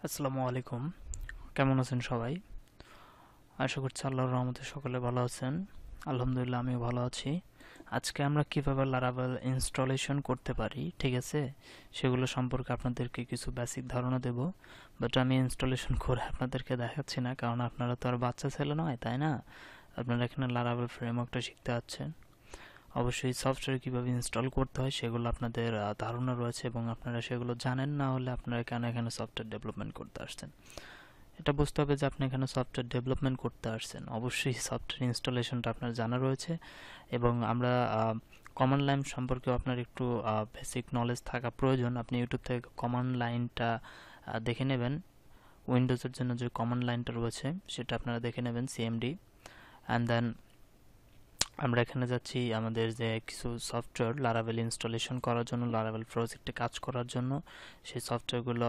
আসসালামু আলাইকুম। কেমন আছেন সবাই? আশা করছি আল্লাহর রহমতে সকলে ভালো আছেন। আলহামদুলিল্লাহ আমিও ভালো আছি। আজকে আমরা কিভাবে লারাভেল ইনস্টলেশন করতে পারি, ঠিক আছে, সেগুলো সম্পর্কে আপনাদেরকে কিছু বেসিক ধারণা দেব। বাট আমি ইনস্টলেশন করে আপনাদেরকে দেখাচ্ছি না, কারণ আপনারা তো আর বাচ্চা ছেলে নয়, তাই না? আপনারা এখানে লারাভেল ফ্রেমওয়ার্কটা শিখতে যাচ্ছেন। অবশ্যই সফটওয়্যার কীভাবে ইনস্টল করতে হয় সেগুলো আপনাদের ধারণা রয়েছে এবং আপনারা সেগুলো জানেন না হলে আপনারা কেন এখানে সফটওয়্যার ডেভেলপমেন্ট করতে আসছেন। এটা বুঝতে হবে যে আপনি এখানে সফটওয়্যার ডেভেলপমেন্ট করতে আসছেন, অবশ্যই সফটওয়্যার ইনস্টলেশনটা আপনার জানা রয়েছে। এবং আমরা কমান্ড লাইন সম্পর্কেও আপনার একটু বেসিক নলেজ থাকা প্রয়োজন। আপনি ইউটিউব থেকে কমান্ড লাইনটা দেখে নেবেন। উইন্ডোজের জন্য যে কমান্ড লাইনটা রয়েছে সেটা আপনারা দেখে নেবেন, সিএমডি। অ্যান্ড দেন আমরা এখানে যাচ্ছি আমাদের যে কিছু সফটওয়্যার লারাভেল ইনস্টলেশন করার জন্য, লারাভেল প্রজেক্টে কাজ করার জন্য সেই সফটওয়্যারগুলো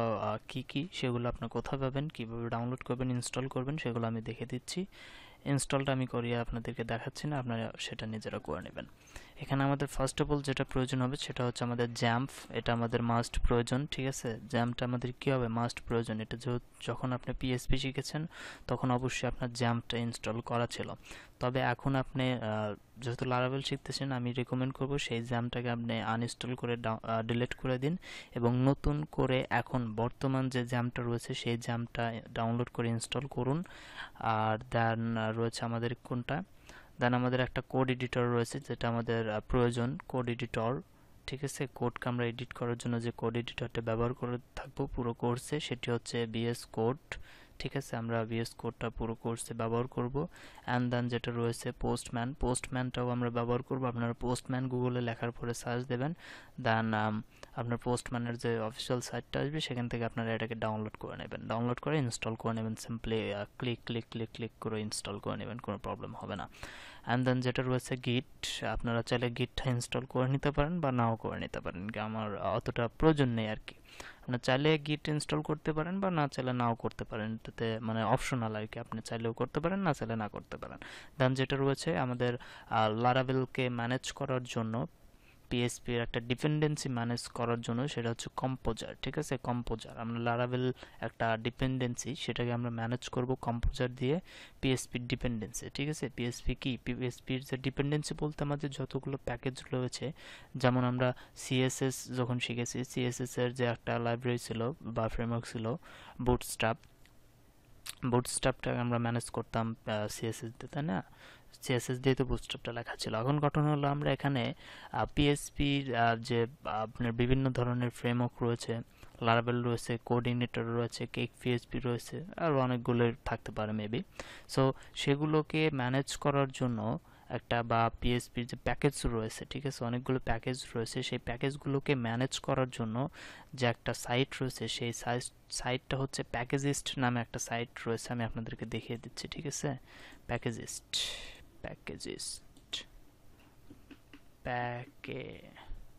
কি কি, সেগুলো আপনার কোথায় পাবেন, কীভাবে ডাউনলোড করবেন, ইনস্টল করবেন, সেগুলো আমি দেখে দিচ্ছি। ইনস্টলটা আমি করিয়ে আপনাদেরকে দেখাচ্ছি না, আপনারা সেটা নিজেরা করে নেবেন। এখানে আমাদের ফার্স্ট অফ অল যেটা প্রয়োজন হবে সেটা হচ্ছে আমাদের জ্যাম্প। এটা আমাদের মাস্ট প্রয়োজন, ঠিক আছে? জ্যাম্পটা আমাদের কী হবে, মাস্ট প্রয়োজন। এটা যখন আপনি পিএসপি শিখেছেন তখন অবশ্যই আপনার জ্যাম্পটা ইনস্টল করা ছিল। তবে এখন আপনি যেহেতু লারাভেল শিখতেছেন, আমি রেকমেন্ড করব সেই জ্যামটাকে আপনি আনইনস্টল করে ডিলিট করে দিন এবং নতুন করে এখন বর্তমান যে জ্যামটা রয়েছে সেই জ্যামটা ডাউনলোড করে ইনস্টল করুন। আর দেন রয়েছে আমাদের কোনটা, দেন আমাদের একটা কোড এডিটর রয়েছে যেটা আমাদের প্রয়োজন, কোড এডিটর, ঠিক আছে? কোডকে আমরা এডিট করার জন্য যে কোড এডিটরটা ব্যবহার করে থাকবো পুরো কোর্সে সেটি হচ্ছে বিএস কোড, ঠিক আছে? আমরা বিএস কোডটা পুরো কোর্সে ব্যবহার করব। অ্যান্ড দেন যেটা রয়েছে পোস্টম্যানটাও আমরা ব্যবহার করব। আপনারা পোস্টম্যান গুগলে লেখার পরে সার্চ দেবেন, দেন আপনার পোস্টম্যানের যে অফিসিয়াল সাইটটা আসবে সেখান থেকে আপনারা এটাকে ডাউনলোড করে নেবেন, ডাউনলোড করে ইনস্টল করে নেবেন। Simply click click click click করে ইনস্টল করে নেবেন, কোনো প্রবলেম হবে না। অ্যান্ড দেন যেটা রয়েছে গিট, আপনারা চাইলে গিটটা ইনস্টল করে নিতে পারেন বা নাও করে নিতে পারেন, আমার অতটা প্রয়োজন নেই আর কি। আপনার চাইলে গিট ইনস্টল করতে পারেন বা না চাইলে নাও করতে পারেন, এটাতে মানে অপশনাল আর কি, আপনি চাইলেও করতে পারেন না চাইলে না করতে পারেন। দেন যেটা রয়েছে আমাদের লারাভেলকে ম্যানেজ করার জন্য, পিএসপির একটা ডিপেন্ডেন্সি ম্যানেজ করার জন্য সেটা হচ্ছে কম্পোজার, ঠিক আছে? কম্পোজার, আমরা লারাভেল একটা ডিপেন্ডেন্সি সেটাকে আমরা ম্যানেজ করব কম্পোজার দিয়ে, পিএসপির ডিপেন্ডেন্সি, ঠিক আছে? পিএসপি কি, পিএসপির যে ডিপেন্ডেন্সি বলতে আমাদের যতগুলো প্যাকেজ রয়েছে, যেমন আমরা সিএসএস যখন শিখেছি, সিএসএস এর যে একটা লাইব্রেরি ছিল বা ফ্রেমওয়ার্ক ছিল বুটস্ট্র্যাপ, বুটস্ট্র্যাপটাকে আমরা ম্যানেজ করতাম সিএসএস দিয়ে, তাই না? সিএসএস দিয়ে তো বুটস্ট্র্যাপটা লেখা ছিল। এখন ঘটনা হলো আমরা এখানে পিএসপির যে আপনার বিভিন্ন ধরনের ফ্রেমওয়ার্ক রয়েছে, লারাভেল রয়েছে, কোঅর্ডিনেটর রয়েছে, কেক পিএসপি রয়েছে, আর অনেকগুলো থাকতে পারে মেবি। সো সেগুলোকে ম্যানেজ করার জন্য একটা, বা পিএসপির যে প্যাকেজ রয়েছে, ঠিক আছে, অনেকগুলো প্যাকেজ রয়েছে, সেই প্যাকেজগুলোকে ম্যানেজ করার জন্য যে একটা সাইট রয়েছে, সেই সাইটটা হচ্ছে প্যাকেজিস্ট নামে একটা সাইট রয়েছে, আমি আপনাদেরকে দেখিয়ে দিচ্ছি, ঠিক আছে? প্যাকেজিস্ট, প্যাকেজিস্ট, প্যাকেজিস্ট,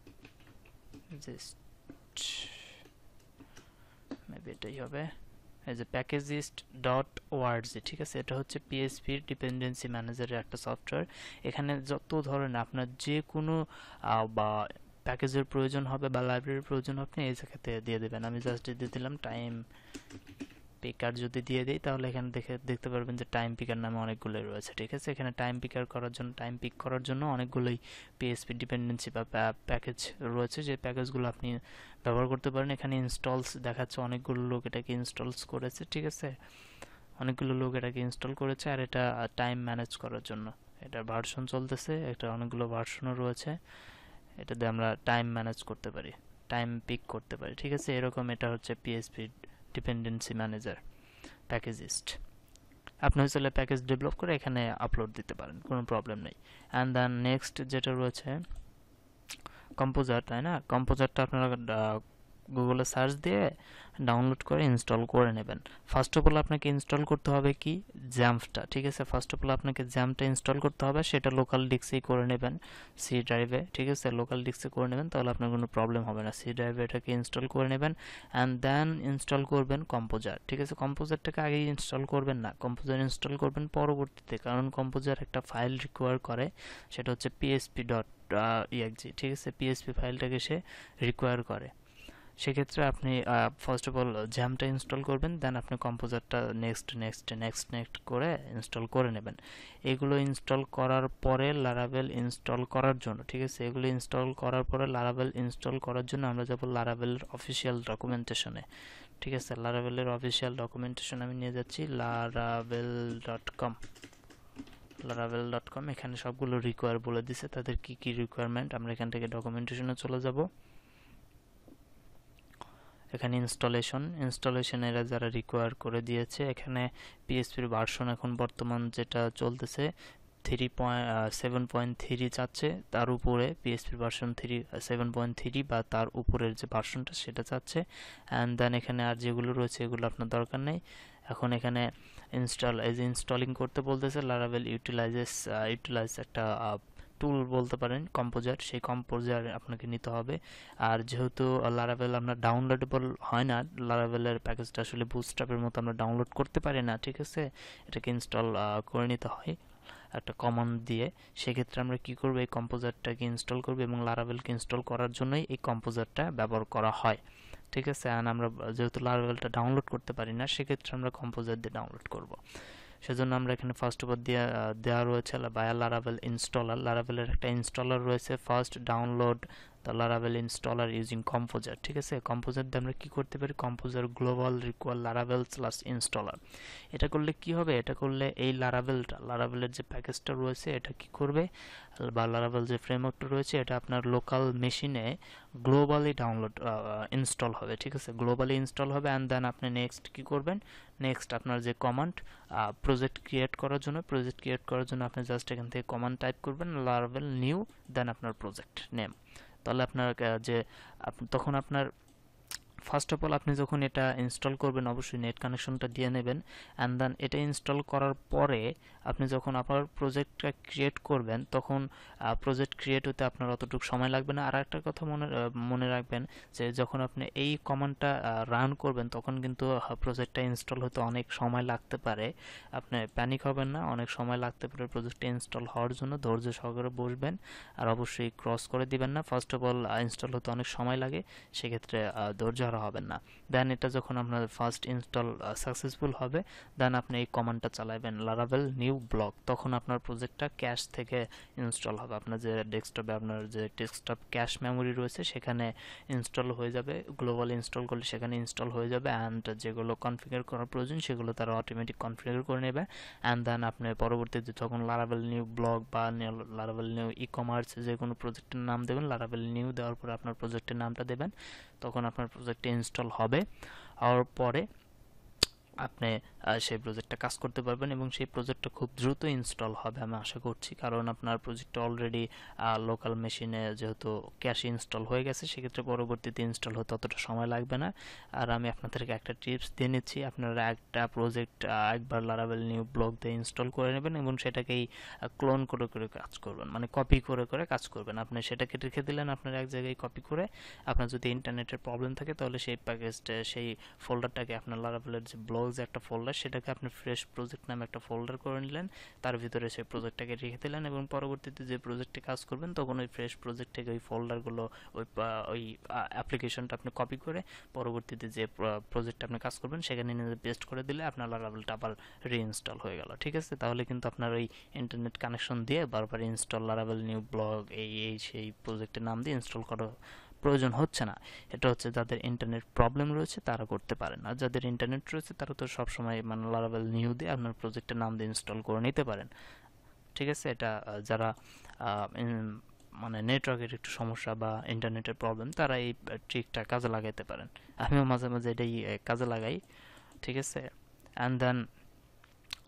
মেবি এটাই হবে, এই যে প্যাকেজিস্ট ডট ওআরজি, ঠিক আছে? এটা হচ্ছে পিএসপির ডিপেন্ডেন্সি ম্যানেজারের একটা সফটওয়্যার। এখানে যত ধরনের আপনার যে কোনো বা প্যাকেজের প্রয়োজন হবে বা লাইব্রেরির প্রয়োজন আপনি এই জায়গাতে দিয়ে দেবেন। আমি জাস্ট দিয়ে দিলাম টাইম পিকার, যদি দিয়ে দিই তাহলে এখানে দেখতে পারবেন যে টাইম পিকার নামে অনেকগুলোই রয়েছে, ঠিক আছে? এখানে টাইম পিকার করার জন্য, টাইম পিক করার জন্য অনেকগুলোই পিএসপি ডিপেন্ডেন্সি বা প্যাকেজ রয়েছে, যে প্যাকেজগুলো আপনি ব্যবহার করতে পারেন। এখানে ইনস্টলস দেখাচ্ছে, অনেকগুলো লোক এটাকে ইনস্টলস করেছে, ঠিক আছে? অনেকগুলো লোক এটাকে ইনস্টল করেছে, আর এটা টাইম ম্যানেজ করার জন্য এটা ভার্সন চলতেছে, এটা অনেকগুলো ভার্সনও রয়েছে। এটা দিয়ে আমরা টাইম ম্যানেজ করতে পারি, টাইম পিক করতে পারি, ঠিক আছে? এরকম এটা হচ্ছে পিএসপি ডিপেন্ডেন্সি ম্যানেজার, প্যাকেজিস্ট। আপনি চাইলে প্যাকেজ ডেভেলপ করে এখানে আপলোড দিতে পারেন, কোনো প্রবলেম নেই। অ্যান্ড দেন নেক্সট যেটা রয়েছে কম্পোজার, তাই না? কম্পোজারটা আপনারা গুগলে সার্চ দিয়ে ডাউনলোড করে ইনস্টল করে নেবেন। ফার্স্ট অফ অল আপনাকে ইনস্টল করতে হবে কি, জ্যাম্পটা, ঠিক আছে? ফার্স্ট অফ অল আপনাকে জ্যাম্পটা ইনস্টল করতে হবে, সেটা লোকাল ডিস্কেই করে নেবেন, সি ড্রাইভে, ঠিক আছে? লোকাল ডিস্কে করে নেবেন, তাহলে আপনার কোনো প্রবলেম হবে না। সি ড্রাইভে এটাকে ইনস্টল করে নেবেন অ্যান্ড দেন ইনস্টল করবেন কম্পোজার, ঠিক আছে? কম্পোজারটাকে আগেই ইনস্টল করবেন না, কম্পোজার ইনস্টল করবেন পরবর্তীতে, কারণ কম্পোজার একটা ফাইল রিকোয়ার করে, সেটা হচ্ছে পিএসপি ডট ইএক্সজি, ঠিক আছে? পিএসপি ফাইলটাকে সে রিকোয়ার করে। সেক্ষেত্রে আপনি ফার্স্ট অফ অল জ্যামটা ইনস্টল করবেন, দেন আপনি কম্পোজারটা নেক্সট নেক্সট নেক্সট নেক্সট করে ইনস্টল করে নেবেন। এগুলো ইনস্টল করার পরে লারাভেল ইনস্টল করার জন্য, ঠিক আছে, এগুলো ইনস্টল করার পরে লারাভেল ইনস্টল করার জন্য আমরা যাব লারাভেলের অফিসিয়াল ডকুমেন্টেশনে। ঠিক আছে, লারাভেলের অফিসিয়াল ডকুমেন্টেশন আমি নিয়ে যাচ্ছি laravel.com। laravel.com এখানে সবগুলো রিকোয়ার বলে দিছে, তাদের কি কি রিকোয়ারমেন্ট। আমরা এখান থেকে ডকুমেন্টেশনে চলে যাব। এখানে ইনস্টলেশন এরা যারা রিকোয়ার করে দিয়েছে, এখানে পিএসপির ভার্সন এখন বর্তমান যেটা চলতেছে 7.3 চাচ্ছে, তার উপরে পিএসপির ভার্সন 7.3 বা তার উপরের যে ভার্সনটা সেটা চাচ্ছে। অ্যান্ড দেন এখানে আর যেগুলো রয়েছে এগুলো আপনার দরকার নেই। এখন এখানে ইনস্টলিং করতে বলতেছে লারাভেল ইউটিলাইজ একটা টুল বলতে পারেন, কম্পোজার, সেই কম্পোজার আপনাকে নিতে হবে। আর যেহেতু লারাভেল আপনার ডাউনলোডেবল হয় না, লারাভেলের প্যাকেজটা আসলে বুটস্ট্র্যাপের মতো আমরা ডাউনলোড করতে পারি না, ঠিক আছে, এটাকে ইনস্টল করে নিতে হয় একটা কমান্ড দিয়ে। সেক্ষেত্রে আমরা কি করব, এই কম্পোজারটাকে ইনস্টল করব এবং লারাভেলকে ইনস্টল করার জন্যই এই কম্পোজারটা ব্যবহার করা হয়, ঠিক আছে। আর আমরা যেহেতু লারাভেলটা ডাউনলোড করতে পারি না, সেক্ষেত্রে আমরা কম্পোজার দিয়ে ডাউনলোড করব। সেজন্য আমরা এখানে ফার্স্ট অফ দেওয়া রয়েছে বায়া লারাভেল ইনস্টলার। লারাভেলের একটা ইনস্টলার রয়েছে, first download the Laravel installer using composer, ঠিক আছে। কম্পোজার দিয়ে আমরা কি করতে পারি, composer global require Laravel slash installer. এটা করলে কি হবে, এটা করলে এই লারাভেলের যে প্যাকেজটা রয়েছে এটা কি করবে, বা লারাভেল যে ফ্রেমওয়ার্কটা রয়েছে এটা আপনার লোকাল মেশিনে গ্লোবালি ইনস্টল হবে, ঠিক আছে, গ্লোবালি ইনস্টল হবে। অ্যান্ড দেন আপনি নেক্সট কি করবেন, নেক্সট আপনার যে কমান্ড প্রজেক্ট ক্রিয়েট করার জন্য আপনি জাস্ট এখান থেকে কমান্ড টাইপ করবেন লারাভেল নিউ, দেন আপনার প্রজেক্ট নেম। তাহলে আপনার তখন আপনার ফার্স্ট অফ অল আপনি যখন এটা ইনস্টল করবেন অবশ্যই নেট কানেকশনটা দিয়ে নেবেন। অ্যান্ড দেন এটা ইনস্টল করার পরে আপনি যখন আপনার প্রজেক্টটা ক্রিয়েট করবেন তখন প্রজেক্ট ক্রিয়েট হতে আপনার অতটুকু সময় লাগবে না। আর একটা কথা মনে রাখবেন যে যখন আপনি এই কমান্ডটা রান করবেন তখন কিন্তু প্রজেক্টটা ইনস্টল হতে অনেক সময় লাগতে পারে। আপনি প্যানিক হবেন না, অনেক সময় লাগতে পারে প্রজেক্টটা ইনস্টল হওয়ার জন্য। ধৈর্য সহকারে বসবেন আর অবশ্যই ক্রস করে দিবেন না। ফার্স্ট অফ অল ইনস্টল হতে অনেক সময় লাগে, সেক্ষেত্রে ধৈর্য হবেন না। দেন এটা যখন আপনার ফার্স্ট ইনস্টল সাকসেসফুল হবে, দেন আপনি এই কমান্ডটা চালাবেন লারাভেল নিউ ব্লক, তখন আপনার প্রজেক্টটা ক্যাশ থেকে ইনস্টল হবে। আপনার যে ডেস্কটপে আপনার যে ডেস্কটপ ক্যাশ মেমোরি রয়েছে সেখানে ইনস্টল হয়ে যাবে, গ্লোবাল ইনস্টল করলে সেখানে ইনস্টল হয়ে যাবে। অ্যান্ড যেগুলো কনফিগার করার প্রয়োজন সেগুলো তারা অটোমেটিক কনফিগার করে নেবে। অ্যান্ড দেন আপনি পরবর্তীতে যখন লারাভেল নিউ ব্লগ বা লারাভেল নিউ ই কমার্স যে কোনো প্রজেক্টের নাম দেবেন, লারাভেল নিউ দেওয়ার পরে আপনার প্রজেক্টের নামটা দেবেন, তখন আপনার প্রজেক্টে ইনস্টল হবে। হওয়ার পরে আপনি সেই প্রজেক্টটা কাজ করতে পারবেন এবং সেই প্রজেক্টটা খুব দ্রুত ইনস্টল হবে আমি আশা করছি, কারণ আপনার প্রজেক্টটা অলরেডি লোকাল মেশিনে যেহেতু ক্যাশে ইনস্টল হয়ে গেছে, সেক্ষেত্রে পরবর্তীতে ইনস্টল হতে অতটা সময় লাগবে না। আর আমি আপনাদেরকে একটা টিপস দিয়ে নিচ্ছি, আপনারা একটা প্রজেক্ট একবার লারাভেল নিউ ব্লগ দিয়ে ইনস্টল করে নেবেন এবং সেটাকেই ক্লোন করে করে কাজ করবেন, মানে কপি করে করে কাজ করবেন। আপনি সেটাকে রেখে দিলেন আপনার এক জায়গায় কপি করে, আপনার যদি ইন্টারনেটের প্রবলেম থাকে তাহলে সেই প্যাকেজটা সেই ফোল্ডারটাকে আপনার লারাভেলের যে ব্লগ যে একটা ফোল্ডার সেটাকে আপনি ফ্রেশ প্রজেক্ট নামে একটা ফোল্ডার করে নিলেন, তার ভিতরে সেই প্রজেক্টটাকে রেখে দিলেন এবং পরবর্তীতে যে প্রজেক্টে কাজ করবেন তখন ওই ফ্রেশ প্রজেক্ট থেকে ওই ফোল্ডারগুলো ওই অ্যাপ্লিকেশনটা আপনি কপি করে পরবর্তীতে যে প্রজেক্টটা আপনি কাজ করবেন সেখানে নিয়ে পেস্ট করে দিলে আপনার লারাভেলটা আবার রিইনস্টল হয়ে গেল, ঠিক আছে। তাহলে কিন্তু আপনার ওই ইন্টারনেট কানেকশন দিয়ে বারবার ইনস্টল লারাভেল নিউ ব্লগ এই সেই প্রজেক্টের নাম দিয়ে ইনস্টল করা প্রয়োজন হচ্ছে না। এটা হচ্ছে যাদের ইন্টারনেট প্রবলেম রয়েছে তারা করতে পারেন, আর যাদের ইন্টারনেট রয়েছে তারা তো সবসময় মানে লারাভেল নিউ দিয়ে আপনার প্রজেক্টের নাম দিয়ে ইনস্টল করে নিতে পারেন, ঠিক আছে। এটা যারা মানে নেটওয়ার্কের একটু সমস্যা বা ইন্টারনেটের প্রবলেম তারা এই ট্রিকটা কাজে লাগাইতে পারেন। আমিও মাঝে মাঝে এটাই কাজে লাগাই, ঠিক আছে। অ্যান্ড দেন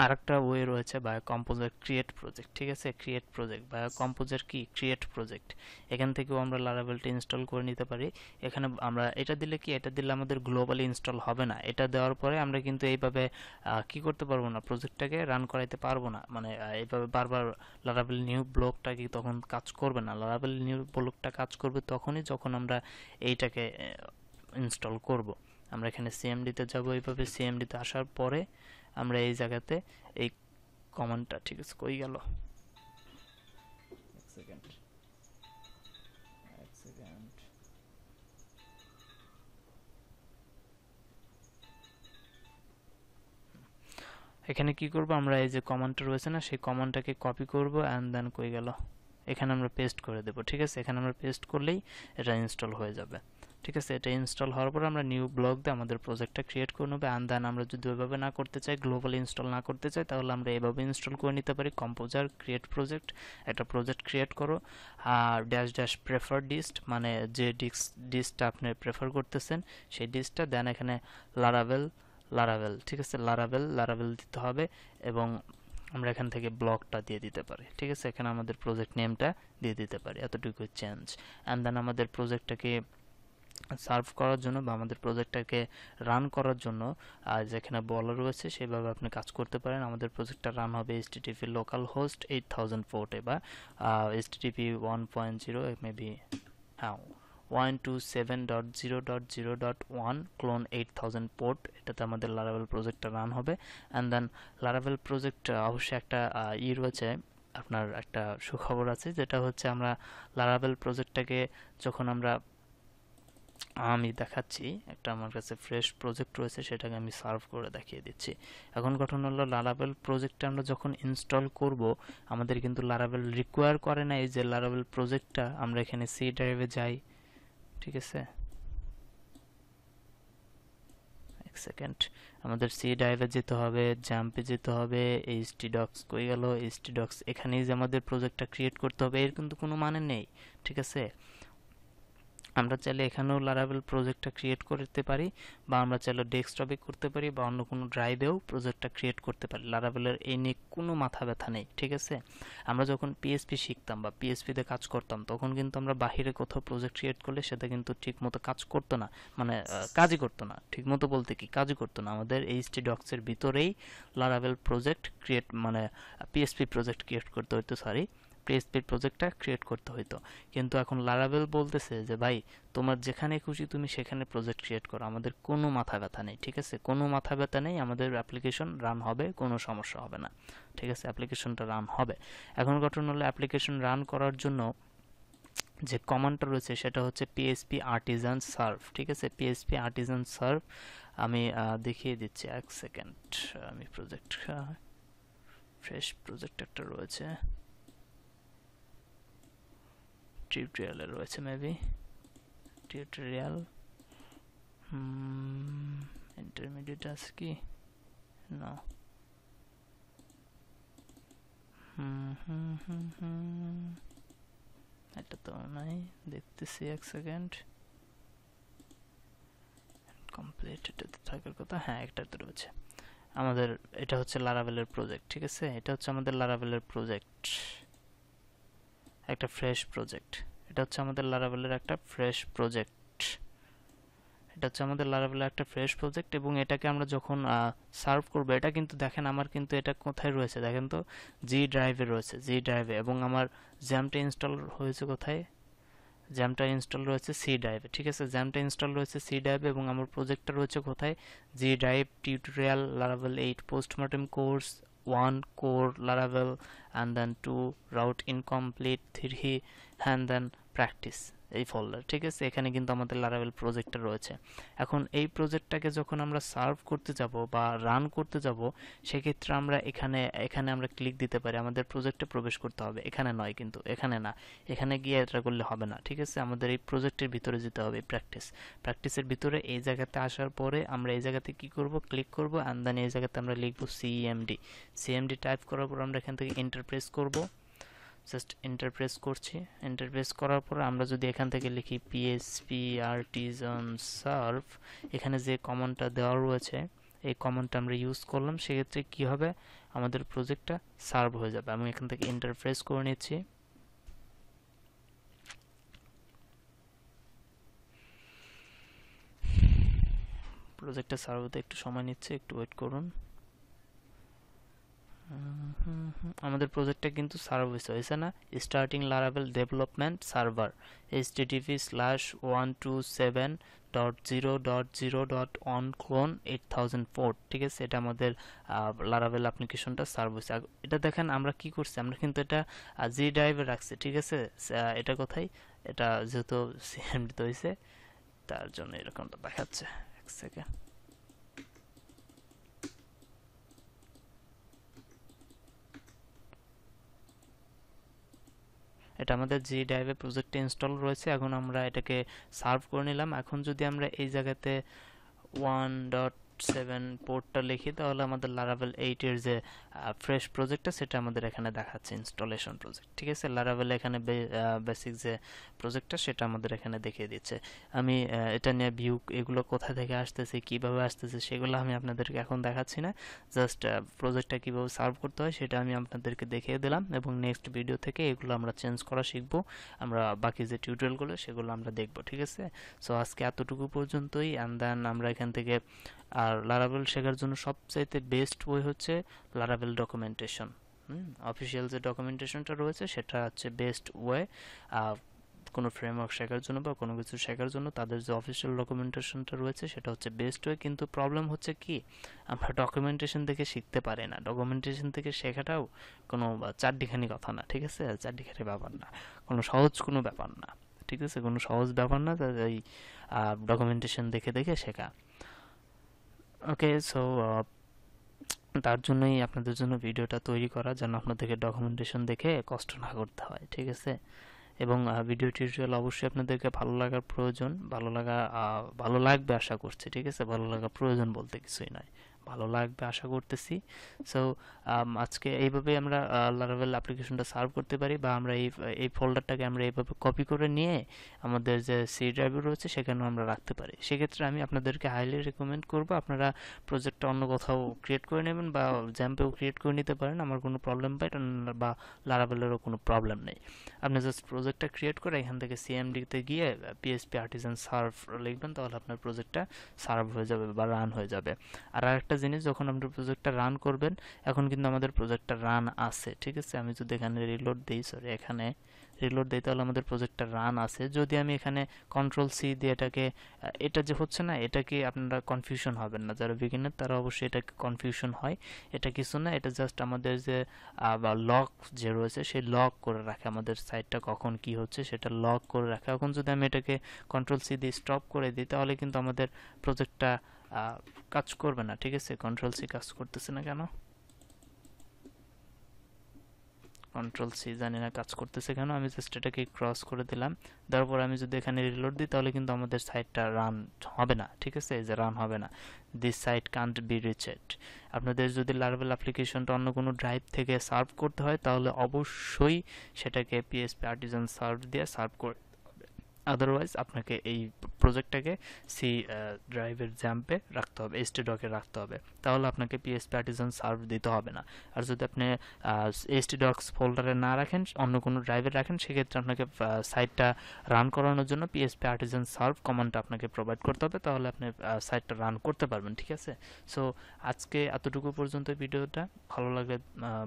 আরেকটা ওয়ে রয়েছে বা কম্পোজার ক্রিয়েট প্রজেক্ট, ঠিক আছে, ক্রিয়েট প্রজেক্ট বা কম্পোজার কি ক্রিয়েট প্রজেক্ট, এখান থেকেও আমরা লারাভেলটা ইনস্টল করে নিতে পারি। এখানে আমরা এটা দিলে কি, এটা দিলে আমাদের গ্লোবালি ইনস্টল হবে না, এটা দেওয়ার পরে আমরা কিন্তু এইভাবে কি করতে পারবো না, প্রজেক্টটাকে রান করাইতে পারবো না, মানে এইভাবে বারবার লারাভেল নিউ ব্লকটা কি তখন কাজ করবে না। লারাভেল নিউ ব্লকটা কাজ করবে তখনই যখন আমরা এইটাকে ইনস্টল করব। আমরা এখানে সিএমডিতে যাব, এইভাবে সিএমডিতে আসার পরে আমরা এই জায়গাতে এই কমান্ডটা, ঠিক আছে, কই গেল, এক সেকেন্ড এখানে কি করব আমরা, এই যে কমান্ডটা রয়েছে না, সেই কমান্ডটাকে কপি করব অ্যান্ড দেন কই গেল, এখানে আমরা পেস্ট করে দেব। ঠিক আছে, এখানে আমরা পেস্ট করলেই এটা ইনস্টল হয়ে যাবে। ঠিক আছে, এটা ইনস্টল হওয়ার পর আমরা নিউ ব্লক দিয়ে আমাদের প্রজেক্টটা ক্রিয়েট করে নেব। অ্যান্ড দেন আমরা যদি ওইভাবে না করতে চাই, গ্লোবাল ইনস্টল না করতে চাই, তাহলে আমরা এভাবে ইনস্টল করে নিতে পারি। কম্পোজার ক্রিয়েট প্রজেক্ট, একটা প্রজেক্ট ক্রিয়েট করো, আর ড্যাশ ড্যাশ প্রেফার ডিস্ট, মানে যে ডিস্টটা আপনি প্রেফার করতেছেন সেই ডিস্টটা, দেন এখানে লারাভেল, ঠিক আছে, লারাভেল দিতে হবে, এবং আমরা এখান থেকে ব্লকটা দিয়ে দিতে পারি। ঠিক আছে, এখানে আমাদের প্রজেক্ট নেমটা দিয়ে দিতে পারি, এতটুকু চেঞ্জ। অ্যান্ড দেন আমাদের প্রজেক্টটাকে সার্ভ করার জন্য বা আমাদের প্রজেক্টটাকে রান করার জন্য যেখানে বলা রয়েছে সেভাবে আপনি কাজ করতে পারেন। আমাদের প্রজেক্টটা রান হবে HTTP লোকাল হোস্ট 8000 পোর্টে, বা HTTP 1.0 মেবি, হ্যাঁ 127.0.0.1 ক্লোন 8000 পোর্ট, এটাতে আমাদের লারাভেল প্রজেক্টটা রান হবে। অ্যান্ড দেন লারাভেল প্রজেক্ট অবশ্যই একটা রয়েছে, আপনার একটা সুখবর আছে, যেটা হচ্ছে আমরা লারাভেল প্রজেক্টটাকে যখন আমি দেখাচ্ছি, একটা আমার কাছে ফ্রেশ প্রজেক্ট রয়েছে, সেটাকে আমি সার্ভ করে দেখিয়ে দিচ্ছি। এখন ঘটনা হলো, লারাভেল প্রজেক্টটা আমরা যখন ইনস্টল করব, আমাদের কিন্তু লারাভেল রিকোয়ার করে না এই যে লারাভেল প্রজেক্টটা আমরা এখানে সি ড্রাইভে যাই। ঠিক আছে, এক সেকেন্ড, আমাদের সি ড্রাইভে যেতে হবে, জাম্পে যেতে হবে, htdocs কই গেল, htdocs এখানেই যে আমাদের প্রজেক্টটা ক্রিয়েট করতে হবে এর কিন্তু কোনো মানে নেই। ঠিক আছে, আমরা চাইলে এখানেও লারাভেল প্রজেক্টটা ক্রিয়েট করতে পারি, বা আমরা চাইলে ডেস্কটপে করতে পারি, বা অন্য কোনো ড্রাইভেও প্রজেক্টটা ক্রিয়েট করতে পারি। লারাভেলের এই নিয়ে কোনো মাথা ব্যথা নেই। ঠিক আছে, আমরা যখন পিএসপি শিখতাম বা পিএসপিতে কাজ করতাম, তখন কিন্তু আমরা বাহিরে কোথাও প্রজেক্ট ক্রিয়েট করলে সেটা কিন্তু ঠিক মতো কাজ করতো না, মানে কাজই করতো না। ঠিক মতো বলতে কি, কাজই করতো না। আমাদের HTdocs এর ভিতরেই লারাভেল প্রজেক্ট ক্রিয়েট, মানে পিএসপি প্রজেক্ট ক্রিয়েট করতে হতো, সরি, পিএসপি প্রজেক্টটা ক্রিয়েট করতে হইতো। কিন্তু এখন লারাভেল বলতেছে যে ভাই, তোমার যেখানে খুশি তুমি সেখানে প্রজেক্ট ক্রিয়েট করো, আমাদের কোনো মাথা ব্যথা নেই। ঠিক আছে, কোনো মাথা ব্যথা নেই, আমাদের অ্যাপ্লিকেশন রান হবে, কোনো সমস্যা হবে না। ঠিক আছে, অ্যাপ্লিকেশনটা রান হবে। এখন ঘটনা হলো, অ্যাপ্লিকেশন রান করার জন্য যে কমান্ডটা রয়েছে সেটা হচ্ছে পিএসপি আর্টিজান সার্ভ। ঠিক আছে, পিএসপি আর্টিজান সার্ভ আমি দেখিয়ে দিচ্ছি, এক সেকেন্ড। আমি প্রজেক্ট, ফ্রেশ প্রজেক্ট একটা রয়েছে, টিউটোরিয়ালে রয়েছে মেবি, টিউটোরিয়াল ইন্টারমিডিয়েট আছে কি না, এটা তো নাই, দেখতেছি, এক সেকেন্ড, কমপ্লিট এটাতে থাকার কথা, হ্যাঁ একটাতে রয়েছে আমাদের। এটা হচ্ছে লারাভেলের প্রজেক্ট। ঠিক আছে, এটা হচ্ছে আমাদের লারাভেলের প্রজেক্ট, একটা ফ্রেশ প্রজেক্ট। এটা হচ্ছে আমাদের লারাভেলের একটা ফ্রেশ প্রজেক্ট, এটা হচ্ছে আমাদের লারাভেলের একটা ফ্রেশ প্রজেক্ট। এবং এটাকে আমরা যখন সার্ভ করবো, এটা কিন্তু দেখেন আমার কিন্তু এটা কোথায় রয়েছে, দেখেন তো, জি ড্রাইভে রয়েছে, জি ড্রাইভে। এবং আমার জ্যামটা ইনস্টল হয়েছে কোথায়, জ্যামটা ইনস্টল রয়েছে সি ড্রাইভে। ঠিক আছে, জ্যামটা ইনস্টল রয়েছে সি ড্রাইভে, এবং আমার প্রজেক্টটা রয়েছে কোথায়, G drive, tutorial, Laravel 8 postmortem course, 1 core Laravel, and then 2 route incomplete, 3 and then practice, এই ফোল্ডার। ঠিক আছে, এখানে কিন্তু আমাদের লারাভেল প্রজেক্টটা রয়েছে। এখন এই প্রজেক্টটাকে যখন আমরা সার্ভ করতে যাব বা রান করতে যাব, সেক্ষেত্রে আমরা এখানে এখানে আমরা ক্লিক দিতে পারি, আমাদের প্রজেক্টে প্রবেশ করতে হবে, এখানে নয় কিন্তু, এখানে না, এখানে গিয়ে এটা করলে হবে না। ঠিক আছে, আমাদের এই প্রজেক্টের ভিতরে যেতে হবে, প্র্যাকটিসের ভিতরে এই জায়গাতে আসার পরে আমরা এই জায়গাতে কি করব, ক্লিক করব, অ্যান্ড দেন এই জায়গাতে আমরা লিখব সিএমডি টাইপ করার পর আমরা এখান থেকে ইন্টারপ্রেস করব, জাস্ট ইন্টারপ্রেস করছি। ইন্টারপ্রেস করার পর আমরা যদি এখান থেকে লিখি পিএসপি আর্টিজান সার্ভ, এখানে যে কমান্ডটা দেওয়া রয়েছে এই কমান্ডটা আমরা ইউজ করলাম, সেক্ষেত্রে কি হবে, আমাদের প্রজেক্টটা সার্ভ হয়ে যাবে। আমি এখান থেকে ইন্টারপ্রেস করে নিচ্ছি, প্রজেক্টটা সার্ভ হতে একটু সময় নিচ্ছে, একটু ওয়েট করুন। আমাদের প্রজেক্টটা কিন্তু সার্ভ হয়েছে না, starting Laravel development server http:/127.0.0.1 clone 8000 port. ঠিক আছে, এটা আমাদের লারাভেল অ্যাপ্লিকেশনটা সার্ভ হয়েছে। এটা দেখেন আমরা কি করছি, আমরা কিন্তু এটা জি ড্রাইভে রাখছি। ঠিক আছে, এটা কোথায়, এটা যেহেতু সিএমডি হয়েছে তার জন্য এরকমটা দেখাচ্ছে। এক সেকেন্ড, এটা আমাদের জি ড্রাইভে প্রজেক্টে ইনস্টল রয়েছে। এখন আমরা এটাকে সার্ভ করে নিলাম। এখন যদি আমরা এই জায়গাতে 1.7 পোর্টটা লিখি তাহলে আমাদের লারাভেল 8 এর যে ফ্রেশ প্রজেক্টটা সেটা আমাদের এখানে দেখাচ্ছে ইনস্টলেশন প্রজেক্ট। ঠিক আছে, লারাভেল এখানে বেসিক যে প্রজেক্টটা সেটা আমাদের এখানে দেখিয়ে দিচ্ছে। আমি এটা নিয়ে ভিউ এগুলো কোথা থেকে আসতেছে, কিভাবে আসতেছে সেগুলো আমি আপনাদেরকে এখন দেখাচ্ছি না। জাস্ট প্রজেক্টটা কিভাবে সার্ভ করতে হয় সেটা আমি আপনাদেরকে দেখিয়ে দিলাম, এবং নেক্সট ভিডিও থেকে এগুলো আমরা চেঞ্জ করা শিখবো। আমরা বাকি যে টিউটোরিয়ালগুলো সেগুলো আমরা দেখবো। ঠিক আছে, সো আজকে এতটুকু পর্যন্তই। অ্যান্ড দেন আমরা এখান থেকে আর লারাভেল শেখার জন্য সবচাইতে বেস্ট ওয়ে হচ্ছে লারাভেল ডকুমেন্টেশন। অফিসিয়াল যে ডকুমেন্টেশনটা রয়েছে সেটা হচ্ছে বেস্ট ওয়ে কোনো ফ্রেমওয়ার্ক শেখার জন্য বা কোনো কিছু শেখার জন্য। তাদের যে অফিসিয়াল ডকুমেন্টেশনটা রয়েছে সেটা হচ্ছে বেস্ট ওয়ে। কিন্তু প্রবলেম হচ্ছে কি, আমরা ডকুমেন্টেশন থেকে শিখতে পারি না। ডকুমেন্টেশন থেকে শেখাটাও কোনো চারটিখানি কথা না। ঠিক আছে, চারটিখানি ব্যাপার না, কোনো সহজ কোনো ব্যাপার না। ঠিক আছে, কোনো সহজ ব্যাপার না এই ডকুমেন্টেশন দেখে দেখে শেখা। ওকে, সো তার জন্যই আপনাদের জন্য ভিডিওটা তৈরি করা, যেন আপনাদেরকে ডকুমেন্টেশন দেখে কষ্ট না করতে হয়। ঠিক আছে, এবং ভিডিও টিউটোরিয়াল অবশ্যই আপনাদেরকে ভালো লাগার প্রয়োজন, ভালো লাগবে আশা করছি। ঠিক আছে, ভালো লাগা প্রয়োজন বলতে কিছুই নয়, ভালো লাগবে আশা করতেছি। সো আজকে এইভাবে আমরা লারাভেল অ্যাপ্লিকেশনটা সার্ভ করতে পারি, বা আমরা এই ফোল্ডারটাকে আমরা এইভাবে কপি করে নিয়ে আমাদের যে সি ড্রাইভে রয়েছে সেখানেও আমরা রাখতে পারি। সেক্ষেত্রে আমি আপনাদেরকে হাইলি রেকমেন্ড করব আপনারা প্রজেক্টটা অন্য কোথাও ক্রিয়েট করে নেবেন, বা জ্যাম্পেও ক্রিয়েট করে নিতে পারেন। আমার কোনো প্রবলেম বা লারাভেলেরও কোনো প্রবলেম নেই। আপনি জাস্ট প্রজেক্টটা ক্রিয়েট করে এখান থেকে সিএমডিতে গিয়ে পিএসপি আর্টিজান সার্ভ লিখবেন, তাহলে আপনার প্রজেক্টটা সার্ভ হয়ে যাবে বা রান হয়ে যাবে। আর আরেকটা জিনিস, যখন আপনি প্রজেক্টটা রান করবেন, এখন কিন্তু আমাদের প্রজেক্টটা রান আছে। ঠিক আছে, আমি যদি এখানে রিলোড দিই, এখানে রিলোড দিই, তাহলে আমাদের প্রজেক্টটা রান আছে। যদি আমি এখানে কন্ট্রোল সি দিয়ে এটাকে, এটা যে হচ্ছে না, এটা কি আপনারা কনফিউশন হবেন না, যারা বিগিনার তারা অবশ্যই এটাকে কনফিউশন হয়। এটা কিছু না, এটা জাস্ট আমাদের যে লক যে রয়েছে সেই লক করে রাখে, আমাদের সাইটটা কখন কি হচ্ছে সেটা লক করে রাখে। এখন যদি আমি এটাকে কন্ট্রোল সি দিয়ে স্টপ করে দিই, তাহলে কিন্তু আমাদের প্রজেক্টটা কাজ করবে না। ঠিক আছে, কন্ট্রোল সি কাজ করতেছে না কেন, কন্ট্রোল সি জানি না কাজ করতেছে কেন। আমি জাস্ট এটাকে ক্রস করে দিলাম, তারপর আমি যদি এখানে রিলোড দিই তাহলে কিন্তু আমাদের সাইটটা রান হবে না। ঠিক আছে, এই যে রান হবে না, this site can't be reached. আপনাদের যদি লারাভেল অ্যাপ্লিকেশনটা অন্য কোনো ড্রাইভ থেকে সার্ভ করতে হয় তাহলে অবশ্যই সেটাকে পিএসপি আর্টিজান সার্ভ দিয়ে সার্ভ করে, আদারওয়াইজ আপনাকে এই প্রজেক্টটাকে সি ড্রাইভের জ্যাম্পে রাখতে হবে, এসটি ডকে রাখতে হবে, তাহলে আপনাকে পিএসপি আর্টিজান সার্ভ দিতে হবে না। আর যদি আপনি এসটি ডক্স ফোল্ডারে না রাখেন, অন্য কোনো ড্রাইভে রাখেন, সেক্ষেত্রে আপনাকে সাইটটা রান করানোর জন্য পিএসপি আর্টিজান সার্ভ কমান্ডটা আপনাকে প্রোভাইড করতে হবে, তাহলে আপনি সাইটটা রান করতে পারবেন। ঠিক আছে, সো আজকে এতটুকু পর্যন্ত ভিডিওটা।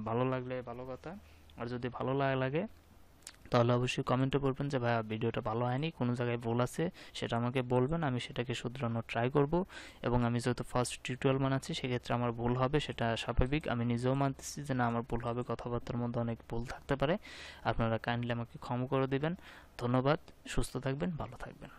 ভালো লাগলে ভালো কথা, আর যদি ভালো লাগে তাহলে অবশ্যই কমেন্টে বলবেন যে ভাইয়া ভিডিওটা ভালো হয়নি, কোনো জায়গায় ভুল আছে সেটা আমাকে বলবেন, আমি সেটাকে শুধরানোর ট্রাই করব। এবং আমি যেহেতু ফার্স্ট টিউটোরিয়াল বানাচ্ছি সেক্ষেত্রে আমার ভুল হবে, সেটা স্বাভাবিক। আমি নিজেও মানতেছি যে না, আমার ভুল হবে, কথাবার্তার মধ্যে অনেক ভুল থাকতে পারে। আপনারা কাইন্ডলি আমাকে ক্ষমা করে দিবেন। ধন্যবাদ, সুস্থ থাকবেন, ভালো থাকবেন।